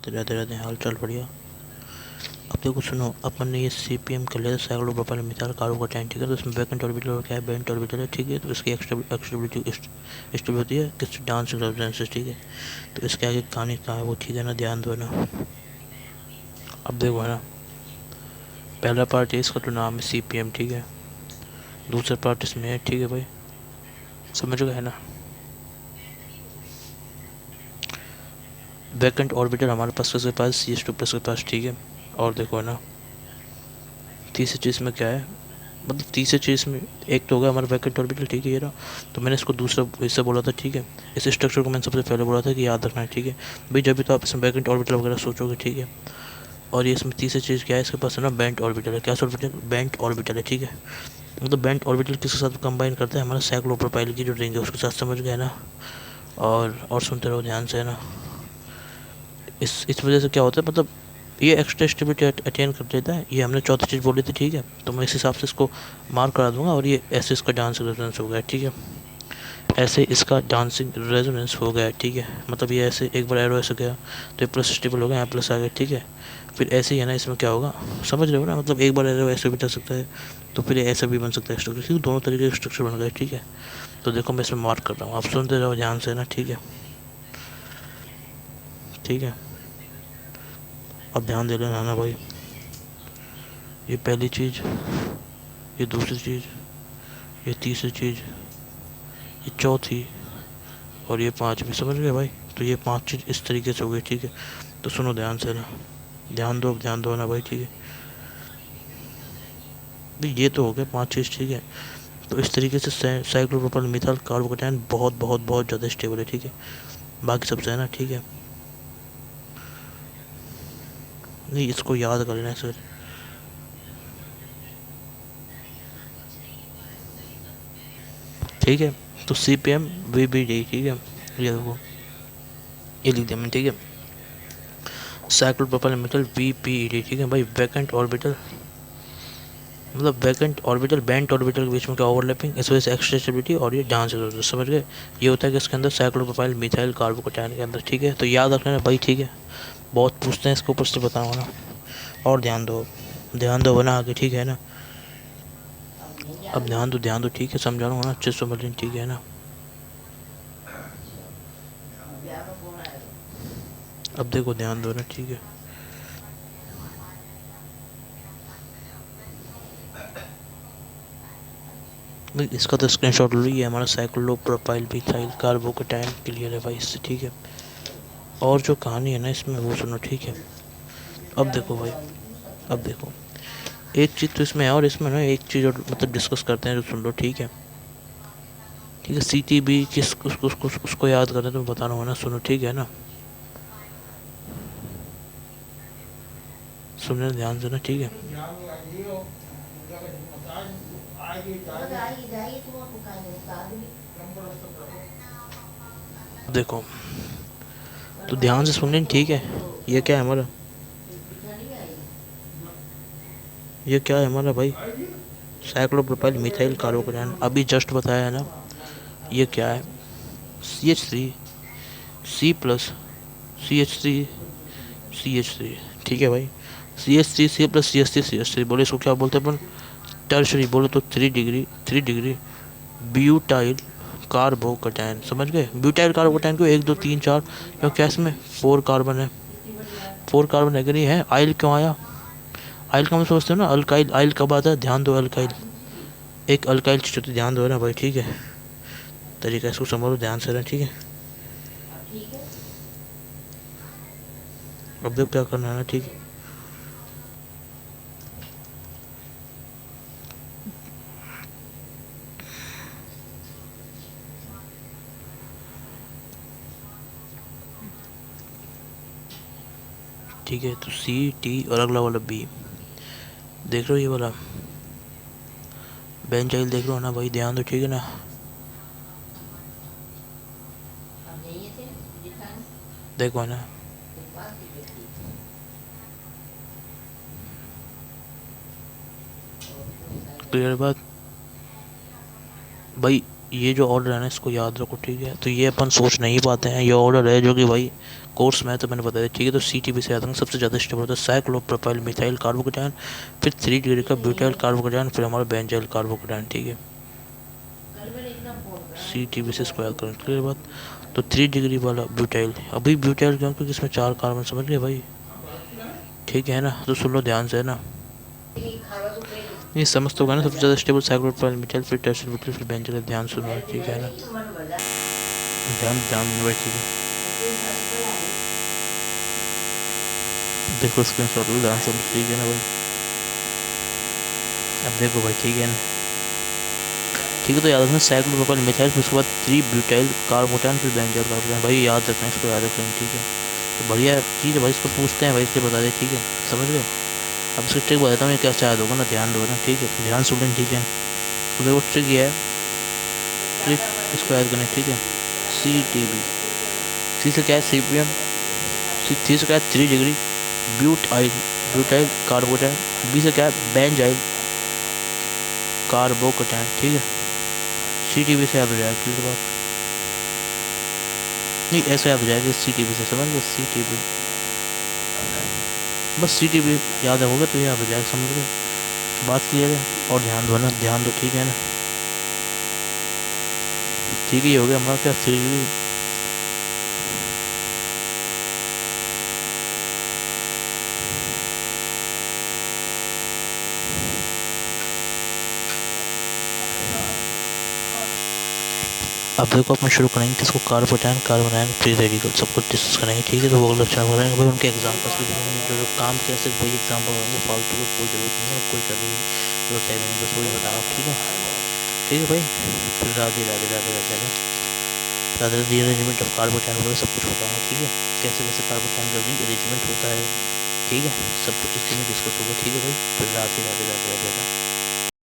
रहते रहते हैं, हाल चाल बढ़िया। अब देखो सुनो, अपन ने ये CPM कर लिया था, साइक्लो प्रोपाइल मिथाइल कार्बोकेटायन, ठीक है। तो इसमें वैकेंट ऑर्बिटल और क्या है, बेंट ऑर्बिटल है, ठीक है। तो इसकी एक्स्टेबिलिटी स्टेबल होती है किस डांसिंग सब्सटेंसेस, ठीक है। तो इसके आगे कहानी कहाँ है वो, ठीक है ना, ध्यान दो ना। अब देखो है ना, पहला पार्ट है इसका तो नाम है CPM, ठीक है। दूसरा पार्ट इसमें है, ठीक है भाई, समझ गए है ना। वैकेंट ऑर्बिटल हमारे पास किसके पास, CH2+ के पास, ठीक है। और देखो है ना, तीसरी चीज़ में क्या है, मतलब तीसरी चीज़ में एक तो होगा हमारा वैकेंट ऑर्बिटल, ठीक है, ये रहा। तो मैंने इसको दूसरा हिस्सा बोला था, ठीक है। इस स्ट्रक्चर को मैंने सबसे पहले बोला था कि याद रखना है, ठीक है भाई, जब भी तो आप इसमें वैकेंट ऑर्बिटल वगैरह सोचोगे, ठीक है। और ये इसमें तीसरी चीज़ क्या है, इसके पास है ना बेंट ऑर्बिटल है। क्या ऑर्बिटल, बेंट ऑर्बिटल है, ठीक है। मतलब बेंट ऑर्बिटल किसके साथ कंबाइन करते हैं, हमारा साइक्लोप्रोपाइल की जो रिंग है उसके साथ, समझ गए ना। और सुनते रहो ध्यान से, है ना। इस वजह से क्या होता है, मतलब ये एक्स्ट्रा स्टेबिलिटी अटेन कर लेता है। ये हमने चौथी चीज़ बोली थी, ठीक है। तो मैं इस हिसाब से इसको मार्क करा दूंगा। और ये ऐसे इसका डांस रेजोनेंस हो गया, ठीक है। ऐसे इसका डांसिंग रेजोनेंस हो गया, ठीक है। मतलब ये ऐसे एक बार एरो ऐसे गया तो ये प्लस स्टेबल हो गया, यहाँ प्लस आ गया, ठीक है। फिर ऐसे ही है ना, इसमें क्या होगा, समझ रहे हो ना। मतलब एक बार एरो ऐसे भी जा सकता है, तो फिर ऐसा भी बन सकता है स्ट्रक्चर, क्योंकि दोनों तरीके के स्ट्रक्चर बन गए, ठीक है। तो देखो मैं इसमें मार्क कर रहा हूँ, आप सुनते रहो ध्यान से ना, ठीक है। ठीक है, अब ध्यान दे लेना ना भाई। ये पहली चीज़, ये दूसरी चीज़, ये तीसरी चीज़, ये चौथी, और ये पांचवी, समझ गए भाई। तो ये पांच चीज़ इस तरीके से हो गई, ठीक है। तो सुनो ध्यान से ना, ध्यान दो ना भाई, ठीक है भाई। ये तो हो गया पांच चीज़, ठीक है। तो इस तरीके से साइक्लोप्रोपाइल मिथाइल कार्बोकेटायन बहुत बहुत बहुत ज़्यादा स्टेबल है, ठीक है। बाकी सबसे है ना, ठीक है। नहीं, इसको याद कर लेना सर, ठीक है। तो CPM VBD, ठीक है। ये देखो, ये लिख दिया मैंने, ठीक है। साइक्लोप्रोपाइल मिथाइल VPED, ठीक है भाई। वैकेंट ऑर्बिटल, मतलब वैकेंट ऑर्बिटल बेंट ऑर्बिटल के बीच में क्या ओवरलैपिंग, इस वजह से एक्स्ट्रा स्टेबिलिटी, और ये डांस, समझ गए। ये होता है कि इसके अंदर साइक्लोप्रोपाइल मिथाइल कार्बोकेटायन के अंदर, ठीक है। तो याद रखना भाई, ठीक है। बहुत पूछते हैं इसके ऊपर से, बताऊँगा ना। और ध्यान दो बना आगे, ठीक है ना। अब ध्यान दो, ठीक है, समझा रहा हूँ ना अच्छे से, समझ लें, ठीक है ना। अब देखो ध्यान दो ना, ठीक है। भाई इसका तो स्क्रीनशॉट लो, ये हमारा साइक्लोप्रोपाइल मिथाइल कार्बोकेटायन क्लियर है भाई इससे, ठीक है। और जो कहानी है ना इसमें वो सुनो, ठीक है। अब देखो भाई, अब देखो, एक चीज़ तो इसमें है, और इसमें ना एक चीज़ और मतलब डिस्कस करते हैं, जो सुन लो, ठीक है। ठीक है, CTB किस उसको याद करना है, तो मैं बता रहा हूँ ना, सुनो, ठीक है ना। सुनने ध्यान से ना, ठीक है। देखो, तो ध्यान से सुन लें, ठीक है। ये क्या है हमारा, ये क्या है हमारा भाई, साइक्लोप्रोपाइल मिथाइल कार्बोकेटायन, अभी जस्ट बताया है ना। ये क्या है, CH3C+CH3CH3, ठीक है भाई। CH3C+CH3CH3 बोले, इसको क्या बोलते हैं अपन, टर्शरी बोले तो 3 डिग्री ब्यूटाइल कार्बोकेटायन, समझ गए। ब्यूटाइल कार्बोकेटायन क्यों, 1 2 3 4, क्योंकि इसमें 4 कार्बन है, 4 कार्बन है कि नहीं है। आइल क्यों आया, आइल का हम सोचते हो ना अल्काइल, आइल कब आता है, ध्यान दो, अल्काइल, एक अल्काइल चीज होती है, ध्यान दो ना भाई, ठीक है। तरीका इसको समझो ध्यान से, ठीक है। अब देखो क्या करना है ना, ठीक है। ठीक है, तो CT और अगला वाला B, देख रहे हो ये वाला बेंजाइल, देख रहे हो ना भाई, ध्यान दो, ठीक है ना। देखो ना, क्लियर बात भाई। ये जो ऑर्डर है ना इसको याद रखो, ठीक है। तो ये अपन सोच नहीं पाते हैं, ये ऑर्डर है जो कि भाई कोर्स में है तो मैंने बताया, ठीक है। तो CTB से आता है सबसे ज़्यादा स्टेबल होता है साइक्लोप्रोपाइल मिथाइल कार्बोकेटायन, फिर 3 डिग्री का ब्यूटाइल कार्बोकेटायन, फिर हमारा बेंजाइल कार्बोकेटायन, ठीक है। CTB से इसको याद करें, क्लियर बात। तो 3 डिग्री वाला ब्यूटाइल, अभी ब्यूटाइल क्यों, क्योंकि इसमें 4 कार्बन, समझ गए भाई, ठीक है ना। तो सुन लो ध्यान से, है ना। ये समझ तो होगा ना, सबसे ज़्यादा स्टेबल साइक्लोप्रोपाइल मिथाइल, फिर टर्शियल ब्यूटाइल, फिर बेंजाइल, ध्यान सुनो, ठीक है ना। ध्यान ध्यान भाई, ठीक है। देखो स्क्रीन शॉट लो ध्यान से, ठीक है ना भाई। अब देखो भाई, ठीक है ना, ठीक है। तो याद रखना साइक्लोप्रोपाइल मिथाइल, फिर उसके बाद 3 ब्यूटाइल कार्बोटान, फिर बेंजाइल कार्बोटान, भाई याद रखना, इसको याद रखना, ठीक है। तो बढ़िया चीज़ है भाई, इसको पूछते हैं भाई, इसलिए बता दे, ठीक है, समझ गए। अब इसका ट्रिक बताता हूँ, ये क्या शायद होगा ना, ध्यान दो ना, ठीक है, ध्यान सुन लें, ठीक है। तो देखो ट्रिक ये है, ट्रिक इसको याद करना, ठीक है। CTB, सी से क्या है CPM, थ्री से क्या है 3 डिग्री ब्यूटाइल, ब्यूटाइल कार्बोटाइल, बी से क्या है बेंजाइल कार्बोकेटायन, ठीक है। CTB से याद हो जाएगा, क्लियर बात। नहीं ऐसा याद हो जाएगा CTB से, समझ लो CTB, बस CTB याद होगा तो याद हो जाएगा, समझ गए, बात क्लियर है। और ध्यान दो ना, ध्यान दो, ठीक है ना, ठीक है। ये हो गया हमारा क्या, 3 डिग्री। अब देखो अपन शुरू करेंगे किसको, कार्बोटायन, कार्बोनाइन, फ्री रेडिकल, सब कुछ डिस्कस करेंगे, ठीक है। तो वो अगला चैप्टर करेंगे भाई, उनके एग्जाम्पल्स भी देखेंगे, जो जो काम किया सिर्फ वही एग्जाम्पल होंगे, फालतू की कोई जरूरत नहीं है, कोई करने की जरूरत है भी नहीं, बस वही बता रहा हूँ, ठीक है। ठीक है भाई, फिर राधे राधे राधे राधे राधे राधे रीअरेंजमेंट ऑफ कार्बोटायन वगैरह सब कुछ बताऊँगा, ठीक है। कैसे कैसे कार्बोटायन का रीअरेंजमेंट होता है, ठीक है, सब कुछ इसके में डिस्कस होगा, ठीक है भाई। फिर राधे राधे।